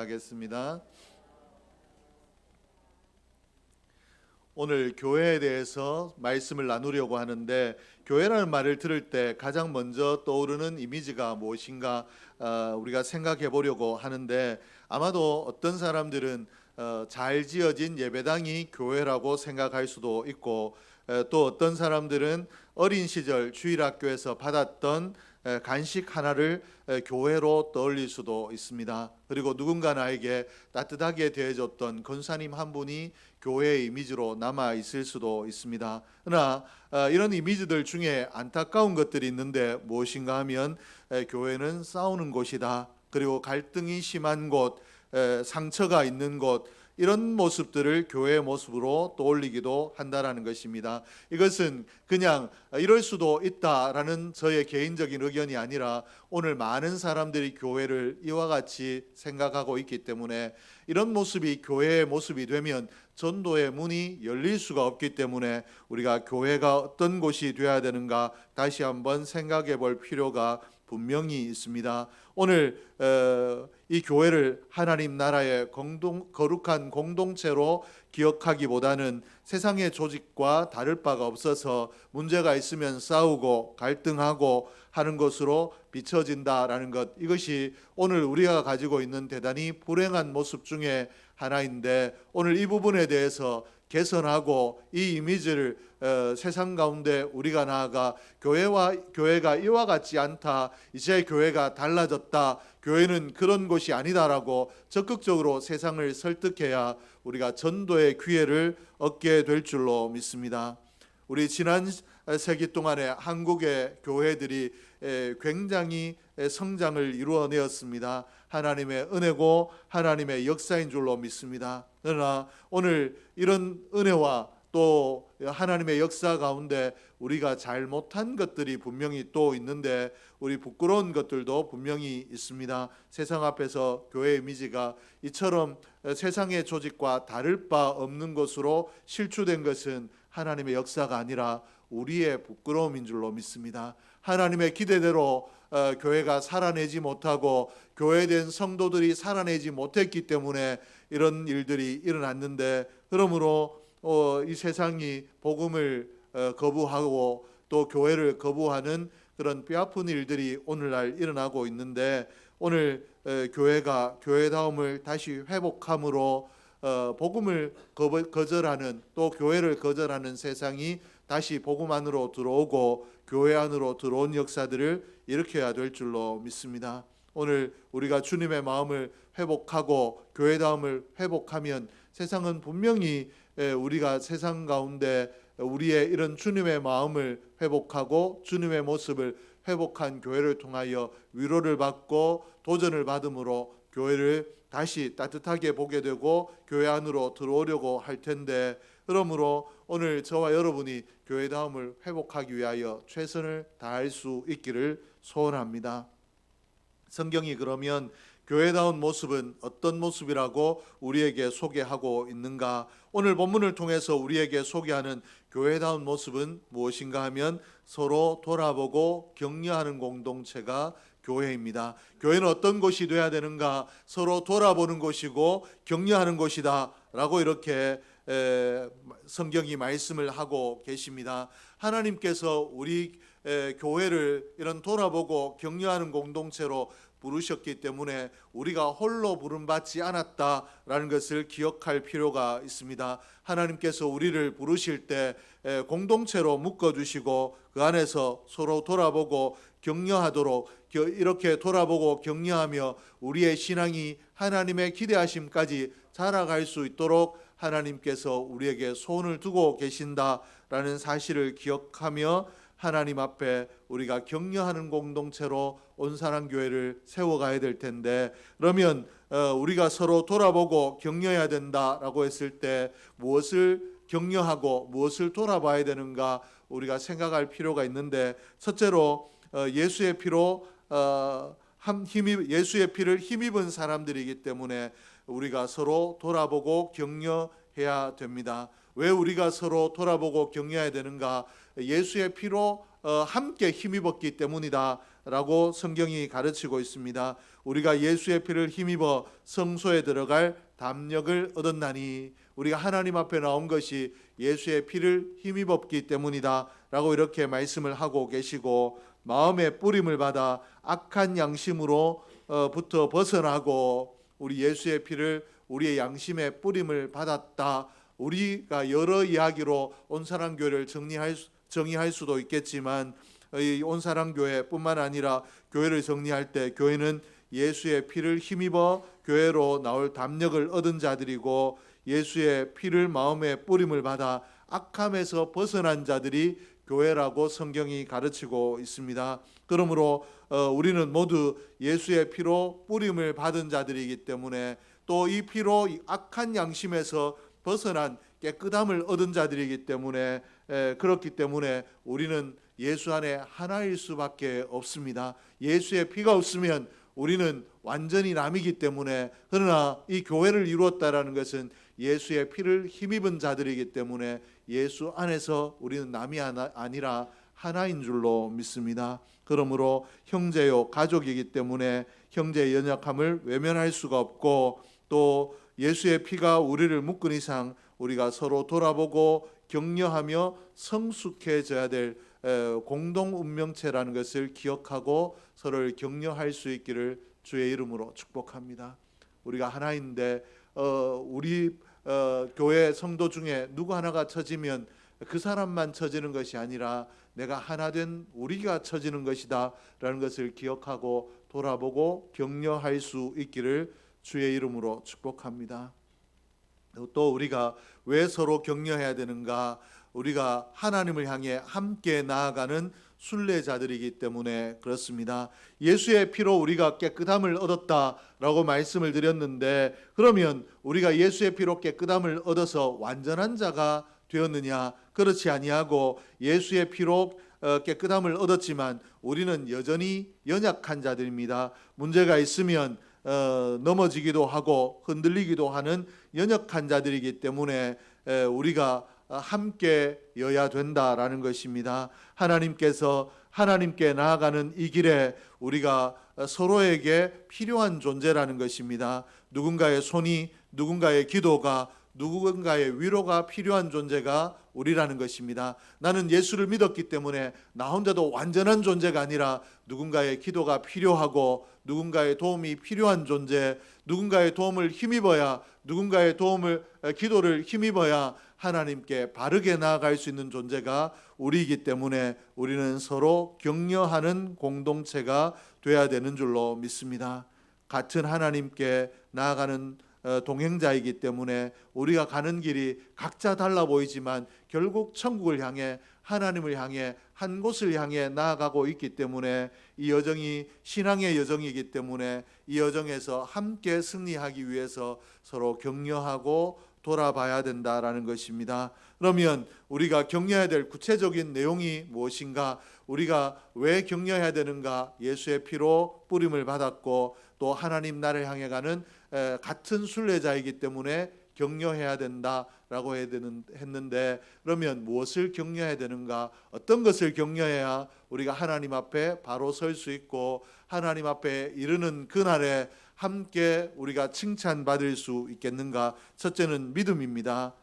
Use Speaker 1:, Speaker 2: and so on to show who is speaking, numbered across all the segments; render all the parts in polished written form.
Speaker 1: 시작하겠습니다. 오늘 교회에 대해서 말씀을 나누려고 하는데, 교회라는 말을 들을 때 가장 먼저 떠오르는 이미지가 무엇인가 우리가 생각해 보려고 하는데, 아마도 어떤 사람들은 잘 지어진 예배당이 교회라고 생각할 수도 있고, 또 어떤 사람들은 어린 시절 주일학교에서 받았던 간식 하나를 교회로 떠올릴 수도 있습니다. 그리고 누군가 나에게 따뜻하게 대해줬던 권사님 한 분이 교회의 이미지로 남아 있을 수도 있습니다. 그러나 이런 이미지들 중에 안타까운 것들이 있는데, 무엇인가 하면 교회는 싸우는 곳이다, 그리고 갈등이 심한 곳, 상처가 있는 곳, 이런 모습들을 교회의 모습으로 떠올리기도 한다라는 것입니다. 이것은 그냥 이럴 수도 있다라는 저의 개인적인 의견이 아니라, 오늘 많은 사람들이 교회를 이와 같이 생각하고 있기 때문에, 이런 모습이 교회의 모습이 되면 전도의 문이 열릴 수가 없기 때문에, 우리가 교회가 어떤 곳이 되어야 되는가 다시 한번 생각해 볼 필요가 분명히 있습니다. 오늘 이 교회를 하나님 나라의 거룩한 공동체로 기억하기보다는 세상의 조직과 다를 바가 없어서 문제가 있으면 싸우고 갈등하고 하는 것으로 비춰진다라는 것, 이것이 오늘 우리가 가지고 있는 대단히 불행한 모습 중에 하나인데, 오늘 이 부분에 대해서 개선하고 이 이미지를 세상 가운데 우리가 나아가 교회가 이와 같지 않다, 이제 교회가 달라졌다, 교회는 그런 곳이 아니다라고 적극적으로 세상을 설득해야 우리가 전도의 기회를 얻게 될 줄로 믿습니다. 우리 지난 세기 동안에 한국의 교회들이 굉장히 성장을 이루어내었습니다. 하나님의 은혜고 하나님의 역사인 줄로 믿습니다. 그러나 오늘 이런 은혜와 또 하나님의 역사 가운데 우리가 잘못한 것들이 분명히 또 있는데, 우리 부끄러운 것들도 분명히 있습니다. 세상 앞에서 교회의 이미지가 이처럼 세상의 조직과 다를 바 없는 것으로 실추된 것은 하나님의 역사가 아니라 우리의 부끄러움인 줄로 믿습니다. 하나님의 기대대로 교회가 살아내지 못하고 교회된 성도들이 살아내지 못했기 때문에 이런 일들이 일어났는데, 그러므로 이 세상이 복음을 거부하고 또 교회를 거부하는 그런 뼈아픈 일들이 오늘날 일어나고 있는데, 오늘 교회가 교회다움을 다시 회복함으로 복음을 거절하는, 또 교회를 거절하는 세상이 다시 복음 안으로 들어오고 교회 안으로 들어온 역사들을 일으켜야 될 줄로 믿습니다. 오늘 우리가 주님의 마음을 회복하고 교회다움을 회복하면, 세상은 분명히 우리가 세상 가운데 우리의 이런 주님의 마음을 회복하고 주님의 모습을 회복한 교회를 통하여 위로를 받고 도전을 받음으로 교회를 다시 따뜻하게 보게 되고 교회 안으로 들어오려고 할 텐데, 그러므로 오늘 저와 여러분이 교회다움을 회복하기 위하여 최선을 다할 수 있기를 소원합니다. 성경이 그러면 교회다운 모습은 어떤 모습이라고 우리에게 소개하고 있는가? 오늘 본문을 통해서 우리에게 소개하는 교회다운 모습은 무엇인가 하면, 서로 돌아보고 격려하는 공동체가 교회입니다. 교회는 어떤 곳이 되어야 되는가? 서로 돌아보는 곳이고 격려하는 곳이다 라고 이렇게 성경이 말씀을 하고 계십니다. 하나님께서 우리 교회를 이런 돌아보고 격려하는 공동체로 부르셨기 때문에 우리가 홀로 부름받지 않았다라는 것을 기억할 필요가 있습니다. 하나님께서 우리를 부르실 때 공동체로 묶어주시고 그 안에서 서로 돌아보고 격려하도록, 이렇게 돌아보고 격려하며 우리의 신앙이 하나님의 기대하심까지 자라갈 수 있도록 하나님께서 우리에게 손을 두고 계신다라는 사실을 기억하며 하나님 앞에 우리가 격려하는 공동체로 온사랑교회를 세워가야 될 텐데, 그러면 우리가 서로 돌아보고 격려해야 된다라고 했을 때 무엇을 격려하고 무엇을 돌아봐야 되는가 우리가 생각할 필요가 있는데, 첫째로 예수의 피로 예수의 피를 힘입은 사람들이기 때문에 우리가 서로 돌아보고 격려해야 됩니다. 왜 우리가 서로 돌아보고 격려해야 되는가? 예수의 피로 함께 힘입었기 때문이다 라고 성경이 가르치고 있습니다. 우리가 예수의 피를 힘입어 성소에 들어갈 담력을 얻었나니, 우리가 하나님 앞에 나온 것이 예수의 피를 힘입었기 때문이다 라고 이렇게 말씀을 하고 계시고, 마음의 뿌림을 받아 악한 양심으로부터 벗어나고 우리 예수의 피를 우리의 양심의 뿌림을 받았다. 우리가 여러 이야기로 온사랑교회를 정의할 수도 있겠지만, 이 온사랑교회뿐만 아니라 교회를 정리할 때 교회는 예수의 피를 힘입어 교회로 나올 담력을 얻은 자들이고, 예수의 피를 마음의 뿌림을 받아 악함에서 벗어난 자들이 교회라고 성경이 가르치고 있습니다. 그러므로 우리는 모두 예수의 피로 뿌림을 받은 자들이기 때문에, 또 이 피로 악한 양심에서 벗어난 깨끗함을 얻은 자들이기 때문에, 그렇기 때문에 우리는 예수 안에 하나일 수밖에 없습니다. 예수의 피가 없으면 우리는 완전히 남이기 때문에, 그러나 이 교회를 이루었다라는 것은 예수의 피를 힘입은 자들이기 때문에 예수 안에서 우리는 남이 아니라 하나인 줄로 믿습니다. 그러므로 형제요 가족이기 때문에 형제의 연약함을 외면할 수가 없고, 또 예수의 피가 우리를 묶은 이상 우리가 서로 돌아보고 격려하며 성숙해져야 될 공동 운명체라는 것을 기억하고 서로를 격려할 수 있기를 주의 이름으로 축복합니다. 우리가 하나인데 우리 교회 성도 중에 누구 하나가 처지면 그 사람만 처지는 것이 아니라 내가 하나 된 우리가 처지는 것이다 라는 것을 기억하고 돌아보고 격려할 수 있기를 주의 이름으로 축복합니다. 또 우리가 왜 서로 격려해야 되는가? 우리가 하나님을 향해 함께 나아가는 순례자들이기 때문에 그렇습니다. 예수의 피로 우리가 깨끗함을 얻었다라고 말씀을 드렸는데, 그러면 우리가 예수의 피로 깨끗함을 얻어서 완전한 자가 되었느냐? 그렇지 아니하고 예수의 피로 깨끗함을 얻었지만 우리는 여전히 연약한 자들입니다. 문제가 있으면 넘어지기도 하고 흔들리기도 하는 연약한 자들이기 때문에 우리가 함께 여야 된다라는 것입니다. 하나님께서 하나님께 나아가는 이 길에 우리가 서로에게 필요한 존재라는 것입니다. 누군가의 손이, 누군가의 기도가, 누군가의 위로가 필요한 존재가 우리라는 것입니다. 나는 예수를 믿었기 때문에 나 혼자도 완전한 존재가 아니라 누군가의 기도가 필요하고 누군가의 도움이 필요한 존재, 누군가의 도움을 힘입어야, 누군가의 기도를 힘입어야 하나님께 바르게 나아갈 수 있는 존재가 우리이기 때문에 우리는 서로 격려하는 공동체가 되어야 되는 줄로 믿습니다. 같은 하나님께 나아가는 동행자이기 때문에 우리가 가는 길이 각자 달라 보이지만 결국 천국을 향해, 하나님을 향해, 한 곳을 향해 나아가고 있기 때문에 이 여정이 신앙의 여정이기 때문에 이 여정에서 함께 승리하기 위해서 서로 격려하고 돌아봐야 된다라는 것입니다. 그러면 우리가 격려해야 될 구체적인 내용이 무엇인가? 우리가 왜 격려해야 되는가? 예수의 피로 뿌림을 받았고 또 하나님 나라를 향해 가는 같은 순례자이기 때문에 격려해야 된다라고 했는데, 그러면 무엇을 격려해야 되는가? 어떤 것을 격려해야 우리가 하나님 앞에 바로 설 수 있고 하나님 앞에 이르는 그날에 함께 우리가 칭찬받을 수 있겠는가? 첫째는 믿음입니다.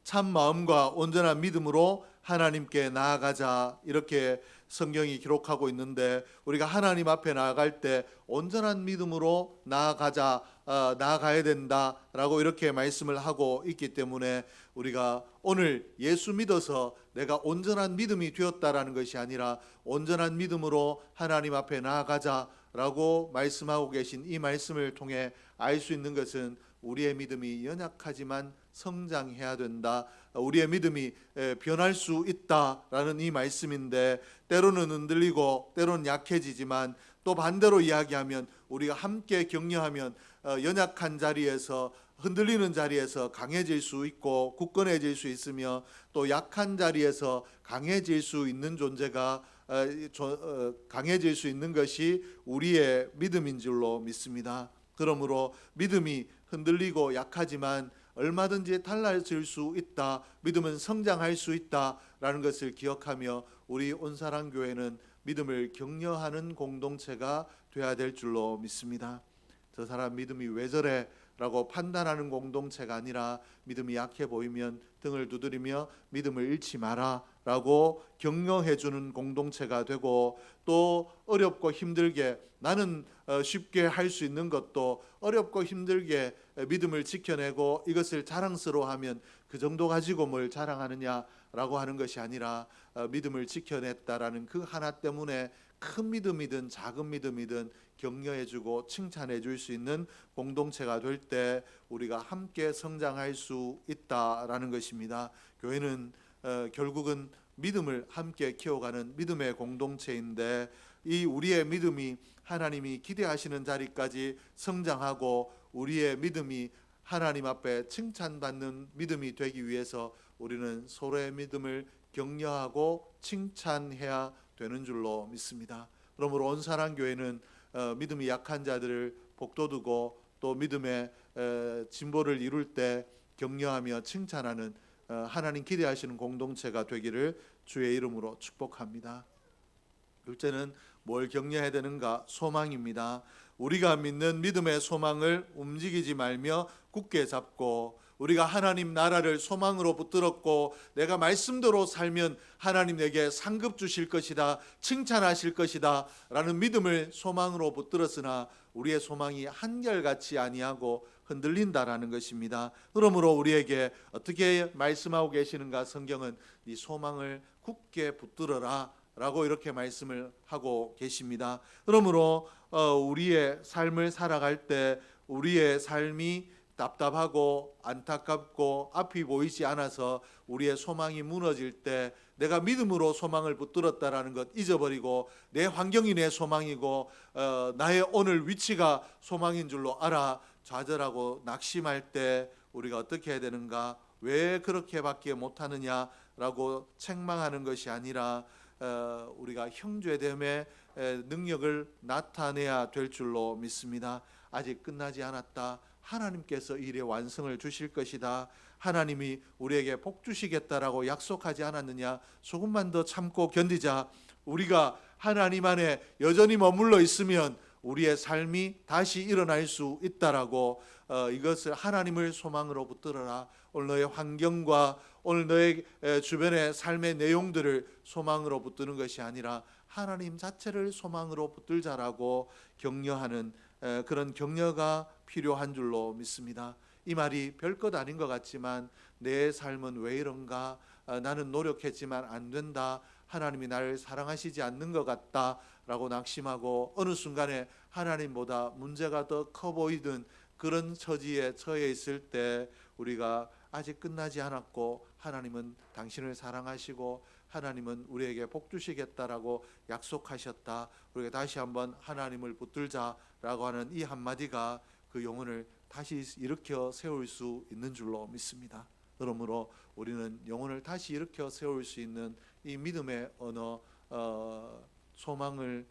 Speaker 1: 참 마음과 온전한 믿음으로 하나님께 나아가자, 이렇게 성경이 기록하고 있는데, 우리가 하나님 앞에 나아갈 때 온전한 믿음으로 나아가야 된다라고 이렇게 말씀을 하고 있기 때문에 우리가 오늘 예수 믿어서 내가 온전한 믿음이 되었다라는 것이 아니라 온전한 믿음으로 하나님 앞에 나아가자라고 말씀하고 계신 이 말씀을 통해 알 수 있는 것은 우리의 믿음이 연약하지만 성장해야 된다, 우리의 믿음이 변할 수 있다라는 이 말씀인데, 때로는 흔들리고 때로는 약해지지만 또 반대로 이야기하면 우리가 함께 격려하면 연약한 자리에서, 흔들리는 자리에서 강해질 수 있고 굳건해질 수 있으며, 또 약한 자리에서 강해질 수 있는 존재가 강해질 수 있는 것이 우리의 믿음인 줄로 믿습니다. 그러므로 믿음이 흔들리고 약하지만 얼마든지 달라질 수 있다, 믿음은 성장할 수 있다라는 것을 기억하며 우리 온사랑교회는 믿음을 격려하는 공동체가 돼야 될 줄로 믿습니다. 저 사람 믿음이 왜 저래? 라고 판단하는 공동체가 아니라 믿음이 약해 보이면 등을 두드리며 믿음을 잃지 마라 라고 격려해 주는 공동체가 되고, 또 어렵고 힘들게 나는 쉽게 할 수 있는 것도 어렵고 힘들게 믿음을 지켜내고 이것을 자랑스러워하면 그 정도 가지고 뭘 자랑하느냐라고 하는 것이 아니라 믿음을 지켜냈다라는 그 하나 때문에 큰 믿음이든 작은 믿음이든 격려해주고 칭찬해줄 수 있는 공동체가 될 때 우리가 함께 성장할 수 있다라는 것입니다. 교회는 결국은 믿음을 함께 키워가는 믿음의 공동체인데, 이 우리의 믿음이 하나님이 기대하시는 자리까지 성장하고 우리의 믿음이 하나님 앞에 칭찬받는 믿음이 되기 위해서 우리는 서로의 믿음을 격려하고 칭찬해야 되는 줄로 믿습니다. 그러므로 온사랑교회는 믿음이 약한 자들을 복돋우고 또 믿음의 진보를 이룰 때 격려하며 칭찬하는 하나님 기대하시는 공동체가 되기를 주의 이름으로 축복합니다. 둘째는 뭘 격려해야 되는가? 소망입니다. 우리가 믿는 믿음의 소망을 움직이지 말며 굳게 잡고, 우리가 하나님 나라를 소망으로 붙들었고 내가 말씀대로 살면 하나님 내게 상급 주실 것이다, 칭찬하실 것이다 라는 믿음을 소망으로 붙들었으나 우리의 소망이 한결같이 아니하고 흔들린다라는 것입니다. 그러므로 우리에게 어떻게 말씀하고 계시는가? 성경은 이 소망을 굳게 붙들어라 라고 이렇게 말씀을 하고 계십니다. 그러므로 우리의 삶을 살아갈 때 우리의 삶이 답답하고 안타깝고 앞이 보이지 않아서 우리의 소망이 무너질 때 내가 믿음으로 소망을 붙들었다라는 것 잊어버리고 내 환경이 내 소망이고 나의 오늘 위치가 소망인 줄로 알아 좌절하고 낙심할 때 우리가 어떻게 해야 되는가? 왜 그렇게밖에 못하느냐라고 책망하는 것이 아니라 우리가 형제됨의 능력을 나타내야 될 줄로 믿습니다. 아직 끝나지 않았다. 하나님께서 일의 완성을 주실 것이다. 하나님이 우리에게 복 주시겠다라고 약속하지 않았느냐? 조금만 더 참고 견디자. 우리가 하나님 안에 여전히 머물러 있으면 우리의 삶이 다시 일어날 수 있다라고 이것을 하나님을 소망으로 붙들어라. 오늘 너의 환경과 오늘 너의 주변의 삶의 내용들을 소망으로 붙드는 것이 아니라 하나님 자체를 소망으로 붙들자라고 격려하는 그런 격려가 필요한 줄로 믿습니다. 이 말이 별것 아닌 것 같지만 내 삶은 왜 이런가? 나는 노력했지만 안 된다. 하나님이 나를 사랑하시지 않는 것 같다 라고 낙심하고 어느 순간에 하나님보다 문제가 더 커 보이던 그런 처지에 처해 있을 때 우리가 아직 끝나지 않았고 하나님은 당신을 사랑하시고 하나님은 우리에게 복 주시겠다라고 약속하셨다. 우리가 다시 한번 하나님을 붙들자라고 하는 이 한마디가 그 영혼을 다시 일으켜 세울 수 있는 줄로 믿습니다. 그러므로 우리는 영혼을 다시 일으켜 세울 수 있는 이 믿음의 언어, 소망을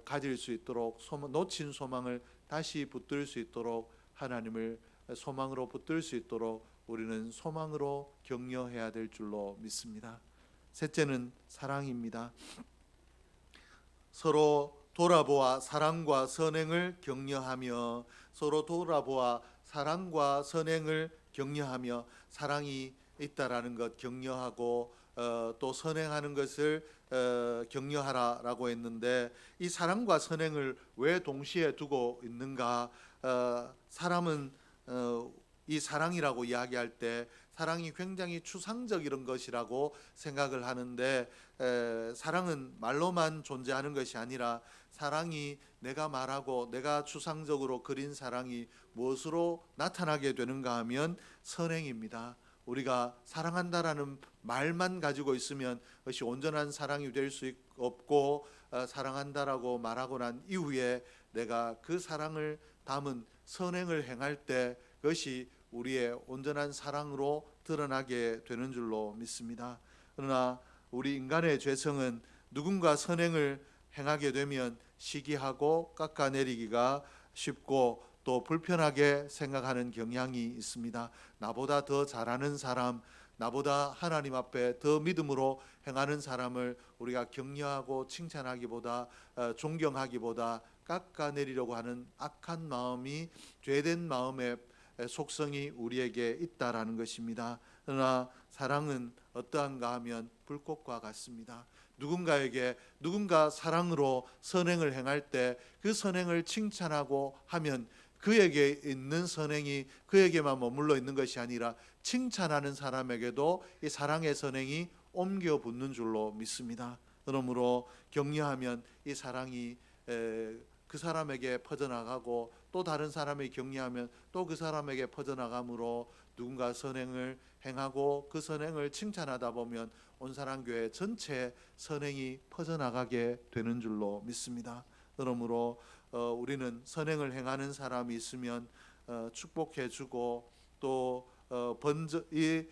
Speaker 1: 가질 수 있도록, 놓친 소망을 다시 붙들 수 있도록, 하나님을 소망으로 붙들 수 있도록 우리는 소망으로 격려해야 될 줄로 믿습니다. 셋째는 사랑입니다. 서로 돌아보아 사랑과 선행을 격려하며, 서로 돌아보아 사랑과 선행을 격려하며, 사랑이 있다라는 것 격려하고 또 선행하는 것을 격려하라라고 했는데, 이 사랑과 선행을 왜 동시에 두고 있는가? 사람은 이 사랑이라고 이야기할 때 사랑이 굉장히 추상적인 것이라고 생각을 하는데, 사랑은 말로만 존재하는 것이 아니라 사랑이 내가 말하고 내가 추상적으로 그린 사랑이 무엇으로 나타나게 되는가 하면 선행입니다. 우리가 사랑한다라는 말만 가지고 있으면 그것이 온전한 사랑이 될 수 없고, 사랑한다라고 말하고 난 이후에 내가 그 사랑을 담은 선행을 행할 때 그것이 우리의 온전한 사랑으로 드러나게 되는 줄로 믿습니다. 그러나 우리 인간의 죄성은 누군가 선행을 행하게 되면 시기하고 깎아내리기가 쉽고 또 불편하게 생각하는 경향이 있습니다. 나보다 더 잘하는 사람, 나보다 하나님 앞에 더 믿음으로 행하는 사람을 우리가 격려하고 칭찬하기보다 존경하기보다 깎아내리려고 하는 악한 마음이, 죄된 마음의 속성이 우리에게 있다라는 것입니다. 그러나 사랑은 어떠한가 하면 불꽃과 같습니다. 누군가 사랑으로 선행을 행할 때 그 선행을 칭찬하고 하면 그에게 있는 선행이 그에게만 머물러 있는 것이 아니라 칭찬하는 사람에게도 이 사랑의 선행이 옮겨 붙는 줄로 믿습니다. 그러므로 격려하면 이 사랑이 그 사람에게 퍼져나가고, 또 다른 사람이 격려하면 또 그 사람에게 퍼져나가므로 누군가 선행을 행하고 그 선행을 칭찬하다 보면 온사랑교회 전체 선행이 퍼져나가게 되는 줄로 믿습니다. 그러므로 우리는 선행을 행하는 사람이 있으면 축복해주고, 또 이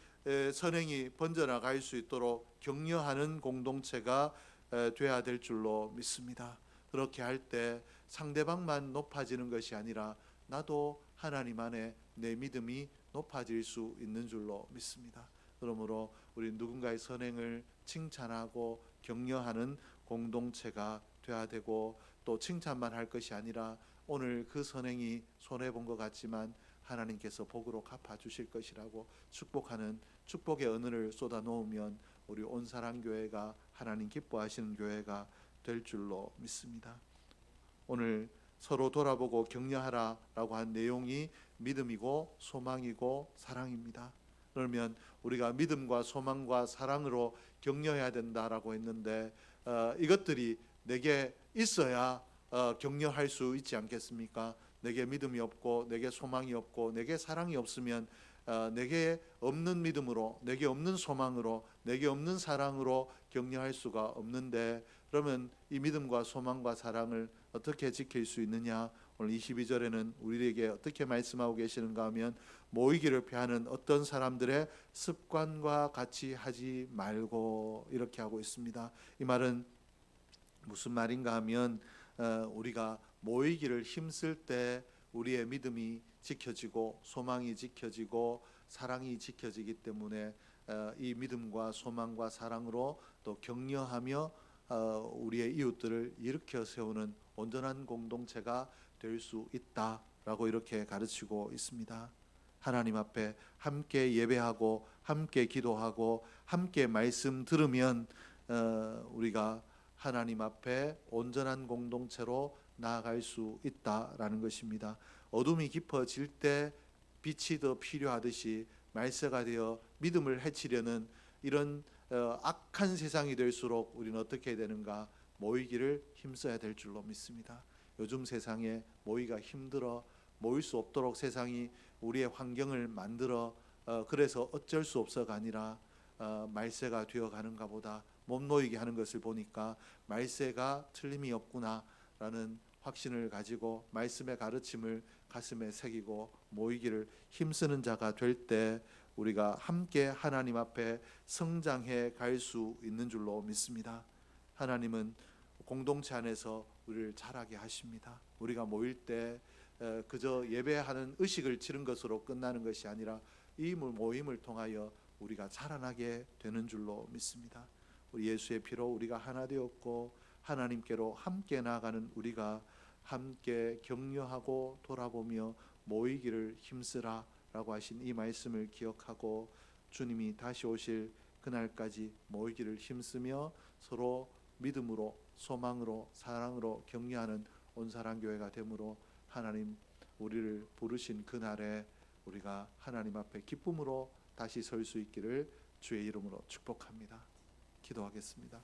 Speaker 1: 선행이 번져나갈 수 있도록 격려하는 공동체가 돼야 될 줄로 믿습니다. 그렇게 할 때 상대방만 높아지는 것이 아니라 나도 하나님 안에 내 믿음이 높아질 수 있는 줄로 믿습니다. 그러므로 우리 누군가의 선행을 칭찬하고 격려하는 공동체가 돼야 되고, 또 칭찬만 할 것이 아니라 오늘 그 선행이 손해본 것 같지만 하나님께서 복으로 갚아주실 것이라고 축복하는 축복의 은혜를 쏟아 놓으면 우리 온사랑교회가 하나님 기뻐하시는 교회가 될 줄로 믿습니다. 오늘 서로 돌아보고 격려하라라고 한 내용이 믿음이고 소망이고 사랑입니다. 그러면 우리가 믿음과 소망과 사랑으로 격려해야 된다라고 했는데, 이것들이 내게 있어야 격려할 수 있지 않겠습니까? 내게 믿음이 없고 내게 소망이 없고 내게 사랑이 없으면 내게 없는 믿음으로, 내게 없는 소망으로, 내게 없는 사랑으로 격려할 수가 없는데, 그러면 이 믿음과 소망과 사랑을 어떻게 지킬 수 있느냐? 오늘 22절에는 우리에게 어떻게 말씀하고 계시는가 하면, 모이기를 피하는 어떤 사람들의 습관과 같이 하지 말고, 이렇게 하고 있습니다. 이 말은 무슨 말인가 하면, 우리가 모이기를 힘쓸 때 우리의 믿음이 지켜지고 소망이 지켜지고 사랑이 지켜지기 때문에 이 믿음과 소망과 사랑으로 또 격려하며 우리의 이웃들을 일으켜 세우는 온전한 공동체가 될 수 있다라고 이렇게 가르치고 있습니다. 하나님 앞에 함께 예배하고 함께 기도하고 함께 말씀 들으면 우리가 하나님 앞에 온전한 공동체로 나아갈 수 있다라는 것입니다. 어둠이 깊어질 때 빛이 더 필요하듯이 말세가 되어 믿음을 해치려는 이런 악한 세상이 될수록 우리는 어떻게 되는가? 모이기를 힘써야 될 줄로 믿습니다. 요즘 세상에 모이기가 힘들어 모일 수 없도록 세상이 우리의 환경을 만들어 그래서 어쩔 수 없어가 아니라 말세가 되어가는가 보다 못 모이게 하는 것을 보니까 말세가 틀림이 없구나라는 확신을 가지고 말씀의 가르침을 가슴에 새기고 모이기를 힘쓰는 자가 될 때 우리가 함께 하나님 앞에 성장해 갈 수 있는 줄로 믿습니다. 하나님은 공동체 안에서 우리를 자라게 하십니다. 우리가 모일 때 그저 예배하는 의식을 치른 것으로 끝나는 것이 아니라 이 모임을 통하여 우리가 자라나게 되는 줄로 믿습니다. 우리 예수의 피로 우리가 하나 되었고 하나님께로 함께 나아가는 우리가 함께 격려하고 돌아보며 모이기를 힘쓰라 라고 하신 이 말씀을 기억하고 주님이 다시 오실 그날까지 모이기를 힘쓰며 서로 믿음으로 소망으로 사랑으로 격려하는 온사랑교회가 되므로 하나님 우리를 부르신 그날에 우리가 하나님 앞에 기쁨으로 다시 설 수 있기를 주의 이름으로 축복합니다. 기도하겠습니다.